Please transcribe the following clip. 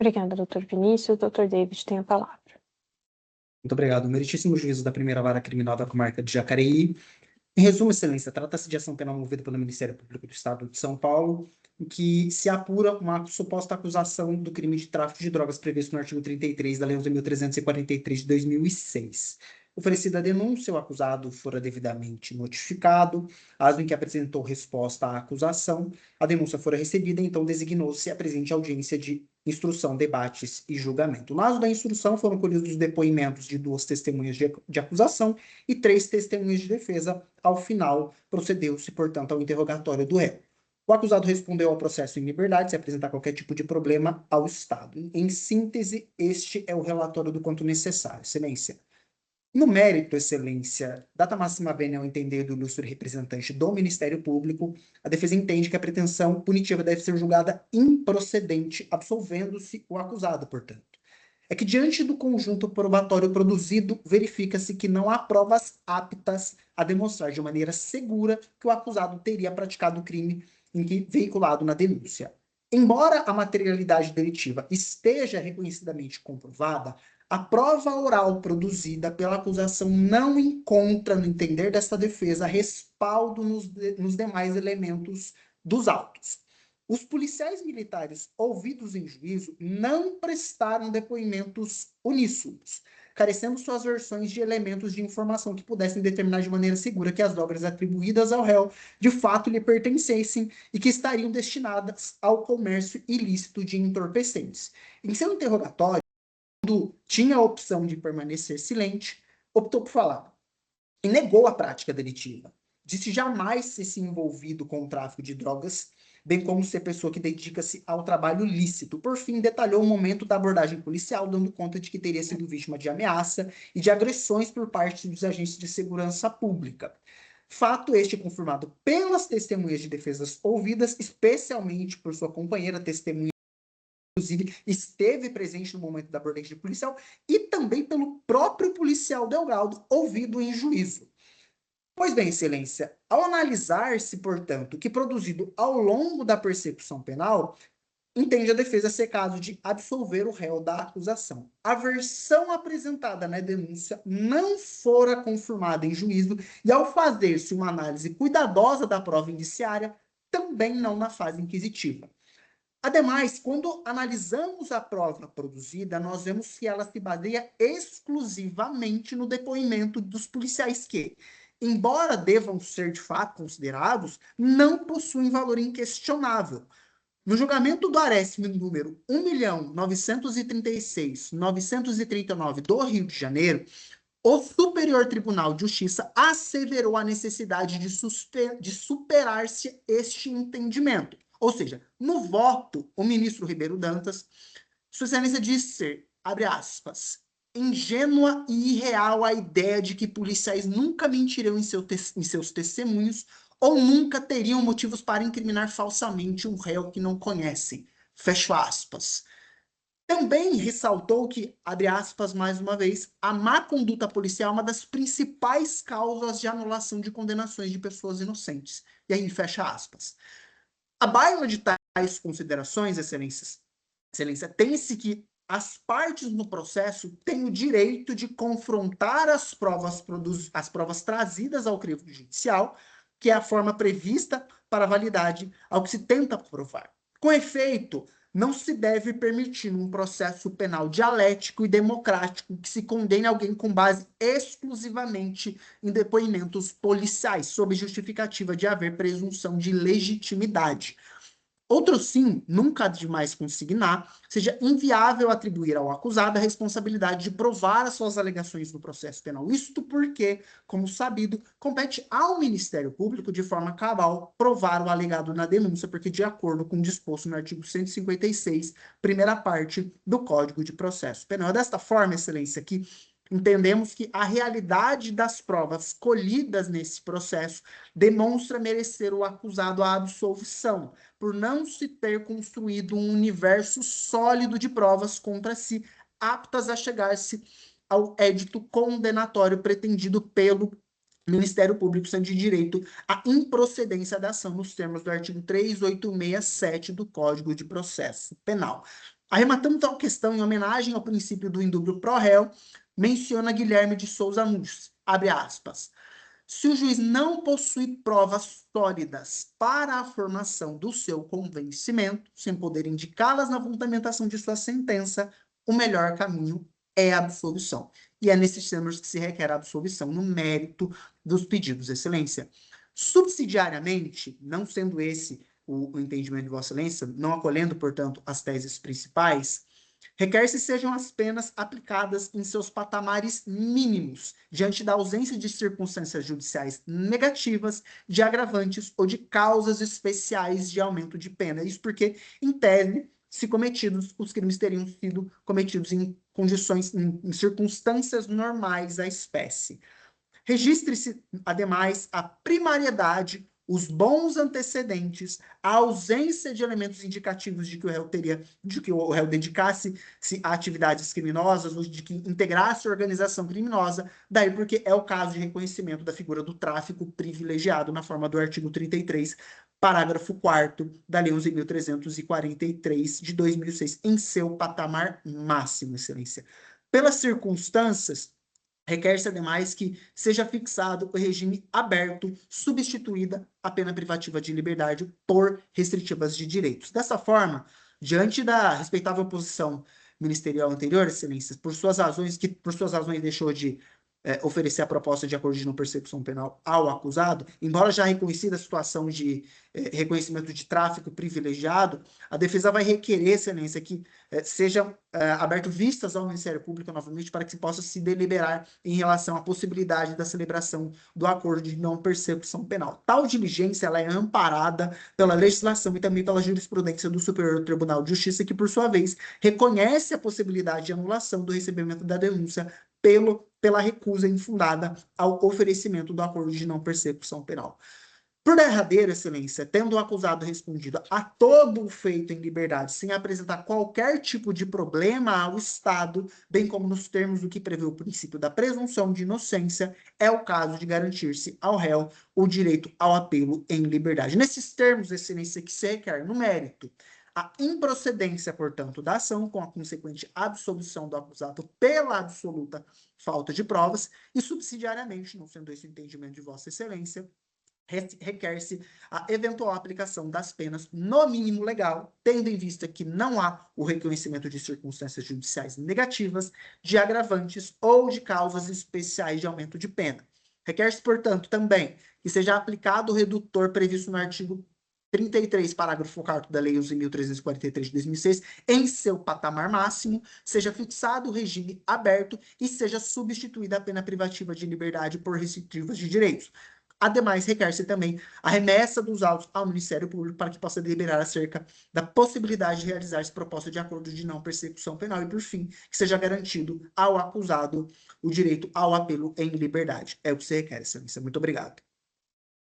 Obrigada, doutor Vinícius. Doutor David tem a palavra. Muito obrigado. Meritíssimo juízo da primeira vara criminal da comarca de Jacareí. Em resumo, excelência, trata-se de ação penal movida pelo Ministério Público do Estado de São Paulo, em que se apura uma suposta acusação do crime de tráfico de drogas previsto no artigo 33 da Lei 11.343 de 2006. Oferecida a denúncia, o acusado fora devidamente notificado, caso em que apresentou resposta à acusação, a denúncia fora recebida, então designou-se a presente audiência de instrução, debates e julgamento. No caso da instrução, foram colhidos os depoimentos de 2 testemunhas de acusação e 3 testemunhas de defesa. Ao final, procedeu-se, portanto, ao interrogatório do réu. O acusado respondeu ao processo em liberdade, se apresentar qualquer tipo de problema ao Estado. Em síntese, este é o relatório do quanto necessário. Excelência. No mérito, excelência, data máxima venia ao entender do ilustre representante do Ministério Público, a defesa entende que a pretensão punitiva deve ser julgada improcedente, absolvendo-se o acusado, portanto. É que, diante do conjunto probatório produzido, verifica-se que não há provas aptas a demonstrar de maneira segura que o acusado teria praticado o crime em que veiculado na denúncia. Embora a materialidade delitiva esteja reconhecidamente comprovada, a prova oral produzida pela acusação não encontra, no entender desta defesa, respaldo nos demais elementos dos autos. Os policiais militares ouvidos em juízo não prestaram depoimentos uníssonos, carecendo suas versões de elementos de informação que pudessem determinar de maneira segura que as drogas atribuídas ao réu de fato lhe pertencessem e que estariam destinadas ao comércio ilícito de entorpecentes. Em seu interrogatório, quando tinha a opção de permanecer silente, optou por falar e negou a prática delitiva. Disse jamais ter se envolvido com o tráfico de drogas, bem como ser pessoa que dedica-se ao trabalho lícito. Por fim, detalhou o momento da abordagem policial, dando conta de que teria sido vítima de ameaça e de agressões por parte dos agentes de segurança pública. Fato este confirmado pelas testemunhas de defesas ouvidas, especialmente por sua companheira testemunha, inclusive esteve presente no momento da abordagem policial, e também pelo próprio policial Delgado, ouvido em juízo. Pois bem, excelência, ao analisar-se, portanto, que produzido ao longo da persecução penal, entende a defesa ser caso de absolver o réu da acusação. A versão apresentada na denúncia não fora confirmada em juízo e, ao fazer-se uma análise cuidadosa da prova indiciária, também não na fase inquisitiva. Ademais, quando analisamos a prova produzida, nós vemos que ela se baseia exclusivamente no depoimento dos policiais que, embora devam ser de fato considerados, não possuem valor inquestionável. No julgamento do Arésimo número 1.936.939 do Rio de Janeiro, o Superior Tribunal de Justiça asseverou a necessidade de superar-se este entendimento. Ou seja, no voto, o ministro Ribeiro Dantas, Sua Excelência disse ser, abre aspas, ingênua e irreal a ideia de que policiais nunca mentiriam em seus testemunhos ou nunca teriam motivos para incriminar falsamente um réu que não conhecem. Fecho aspas. Também ressaltou que, abre aspas mais uma vez, a má conduta policial é uma das principais causas de anulação de condenações de pessoas inocentes. E aí, fecha aspas. A baila de tais considerações, excelência, tem-se que as partes no processo têm o direito de confrontar as provas trazidas ao crivo judicial, que é a forma prevista para a validade ao que se tenta provar. Com efeito, não se deve permitir num processo penal dialético e democrático que se condene alguém com base exclusivamente em depoimentos policiais, sob justificativa de haver presunção de legitimidade. Outro sim, nunca há de mais consignar, seja inviável atribuir ao acusado a responsabilidade de provar as suas alegações no processo penal. Isto porque, como sabido, compete ao Ministério Público, de forma cabal, provar o alegado na denúncia, porque de acordo com o disposto no artigo 156, primeira parte do Código de Processo Penal. Desta forma, excelência, que entendemos que a realidade das provas colhidas nesse processo demonstra merecer o acusado a absolvição, por não se ter construído um universo sólido de provas contra si, aptas a chegar-se ao édito condenatório pretendido pelo Ministério Público sendo de direito à improcedência da ação nos termos do artigo 3867 do Código de Processo Penal. Arrematando tal questão em homenagem ao princípio do indúbio pro réu, menciona Guilherme de Souza Nunes, abre aspas, se o juiz não possui provas sólidas para a formação do seu convencimento, sem poder indicá-las na fundamentação de sua sentença, o melhor caminho é a absolvição. E é nesses termos que se requer a absolvição no mérito dos pedidos, Excelência. Subsidiariamente, não sendo esse o entendimento de Vossa Excelência, não acolhendo, portanto, as teses principais, requer-se sejam as penas aplicadas em seus patamares mínimos, diante da ausência de circunstâncias judiciais negativas, de agravantes ou de causas especiais de aumento de pena. Isso porque, em tese, se cometidos, os crimes teriam sido cometidos em condições, em circunstâncias normais da espécie. Registre-se, ademais, a primariedade, os bons antecedentes, a ausência de elementos indicativos de que o réu dedicasse-se a atividades criminosas ou de que integrasse a organização criminosa, daí porque é o caso de reconhecimento da figura do tráfico privilegiado na forma do artigo 33, parágrafo 4º da Lei 11.343 de 2006, em seu patamar máximo, Excelência. Pelas circunstâncias, requer-se, ademais, que seja fixado o regime aberto, substituída a pena privativa de liberdade por restritivas de direitos. Dessa forma, diante da respeitável posição ministerial anterior, Excelências, por suas razões deixou de oferecer a proposta de acordo de não persecução penal ao acusado, embora já reconhecida a situação de reconhecimento de tráfico privilegiado, a defesa vai requerer, Excelência, que sejam abertas vistas ao Ministério Público novamente para que se possa se deliberar em relação à possibilidade da celebração do acordo de não persecução penal. Tal diligência ela é amparada pela legislação e também pela jurisprudência do Superior Tribunal de Justiça, que, por sua vez, reconhece a possibilidade de anulação do recebimento da denúncia pela recusa infundada ao oferecimento do acordo de não persecução penal. Por derradeiro, Excelência, tendo o acusado respondido a todo o feito em liberdade, sem apresentar qualquer tipo de problema ao Estado, bem como nos termos do que prevê o princípio da presunção de inocência, é o caso de garantir-se ao réu o direito ao apelo em liberdade. Nesses termos, Excelência, que se requer no mérito a improcedência, portanto, da ação, com a consequente absolvição do acusado pela absoluta falta de provas, e subsidiariamente, não sendo esse o entendimento de Vossa Excelência, requer-se a eventual aplicação das penas no mínimo legal, tendo em vista que não há o reconhecimento de circunstâncias judiciais negativas, de agravantes ou de causas especiais de aumento de pena. Requer-se, portanto, também que seja aplicado o redutor previsto no artigo 33, parágrafo 4º da Lei 11.343 de 2006, em seu patamar máximo, seja fixado o regime aberto e seja substituída a pena privativa de liberdade por restritivas de direitos. Ademais, requer-se também a remessa dos autos ao Ministério Público para que possa deliberar acerca da possibilidade de realizar-se proposta de acordo de não persecução penal e, por fim, que seja garantido ao acusado o direito ao apelo em liberdade. É o que se requer, Excelência. Muito obrigado.